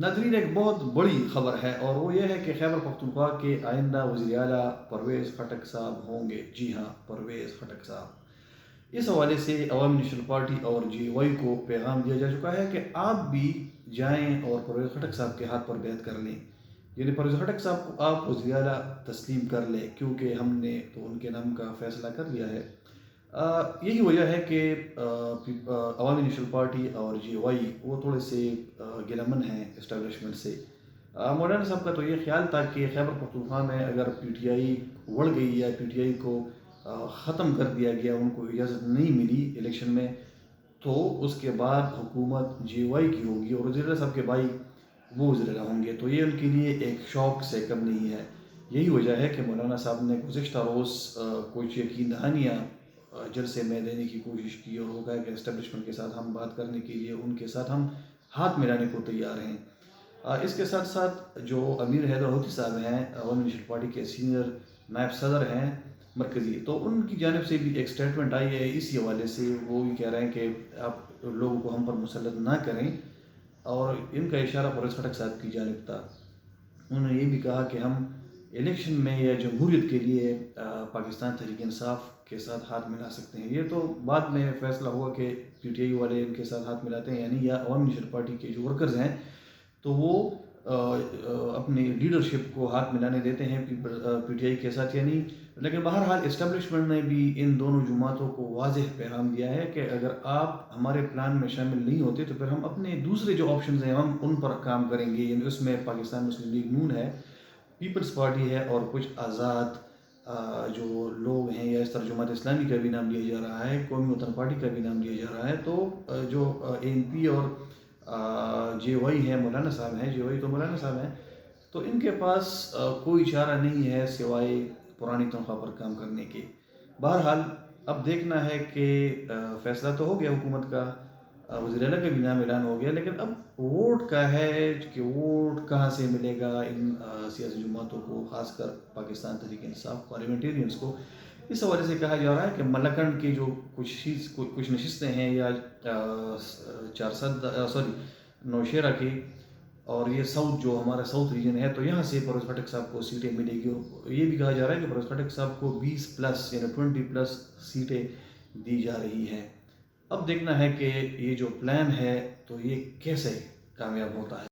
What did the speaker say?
नाज़रीन, एक बहुत बड़ी ख़बर है और वो ये है कि खैबर पख्तूनख्वा के आइंदा वज़ीर आला परवेज़ खटक साहब होंगे। जी हाँ, परवेज़ खटक साहब। इस हवाले से अवामी नेशनल पार्टी और JY को पैगाम दिया जा चुका है कि आप भी जाएं और परवेज़ खटक साहब के हाथ पर बैत कर लें। यानी परवेज़ खटक साहब को आप वज़ीर आला तस्लीम कर लें, क्योंकि हमने तो उनके नाम का फ़ैसला कर लिया है। यही वजह है कि अवामी नेशनल पार्टी और JY वो थोड़े से गिलामन हैं इस्टेब्लिशमेंट से। मौलाना साहब का तो ये ख्याल था कि खैबर पख्तूनख्वा में अगर PTI उड़ गई या PTI को ख़त्म कर दिया गया, उनको इजाज़त नहीं मिली इलेक्शन में, तो उसके बाद हुकूमत JY की होगी और वज़ीर साहब के भाई वो वज़ीर होंगे, तो ये उनके लिए एक शौक से कम नहीं है। यही वजह है कि मौलाना साहब ने गुज़िश्ता रोज़ कुछ यकीन दहानियाँ जलसे में देने की कोशिश की और वो कहा कि इस्टेब्लिशमेंट के साथ हम बात करने के लिए उनके साथ हम हाथ मिलाने को तैयार हैं। इसके साथ साथ जो अमीर हैदर होती साहब हैं, अवामी नेशनल पार्टी के सीनियर नायब सदर हैं मरकज़ी, तो उनकी जानिब से भी एक स्टेटमेंट आई है। इसी हवाले से वो भी कह रहे हैं कि आप लोगों को हम पर मुसल्लत ना करें, और इनका इशारा परवेज़ खटक साहब की जानिब था। उन्होंने ये भी कहा कि हम इलेक्शन में या जमहूरियत के लिए पाकिस्तान तहरीक इंसाफ के साथ हाथ मिला सकते हैं। ये तो बाद में फ़ैसला हुआ कि PTI वाले इनके साथ हाथ मिलाते हैं यानी, या अवामी नेशनल पार्टी के जो वर्कर्स हैं तो वो अपनी लीडरशिप को हाथ मिलाने देते हैं PTI के साथ यानी। लेकिन बहरहाल इस्टेब्लिशमेंट ने भी इन दोनों जमातों को वाज़ेह पैगाम दिया है कि अगर आप हमारे प्लान में शामिल नहीं होते तो फिर हम अपने दूसरे जो ऑप्शन हैं हम उन पर काम करेंगे। यानी उसमें पाकिस्तान मुस्लिम लीग नून है, पीपल्स पार्टी है और कुछ आज़ाद जो लोग हैं, या इस तरह जमात इस्लामी का भी नाम लिया जा रहा है, कौमी वतन पार्टी का भी नाम लिया जा रहा है। तो जो ANP और JY है, मौलाना साहब हैं, JY तो मौलाना साहब हैं, तो इनके पास कोई चारा नहीं है सिवाय पुरानी तनख्वाह पर काम करने के। बहरहाल अब देखना है कि फ़ैसला तो हो गया हुकूमत का, वज़ीर आला का भी नाम ऐलान हो गया, लेकिन अब वोट का है कि वोट कहाँ से मिलेगा इन सियासी जमातों को, ख़ासकर पाकिस्तान तहरीक इंसाफ पार्लियामेंटेरियंस को। इस हवाले से कहा जा रहा है कि मलकंड की जो कुछ नशिस्तें हैं, या नौशेरा की, और ये साउथ जो हमारा साउथ रीजन है, तो यहाँ से परवेज़ खटक साहब को सीटें मिलेगी। और ये भी कहा जा रहा है कि परवेज़ खटक साहब को 20+ यानी 20+ सीटें दी जा रही हैं। अब देखना है कि ये जो प्लान है तो ये कैसे कामयाब होता है।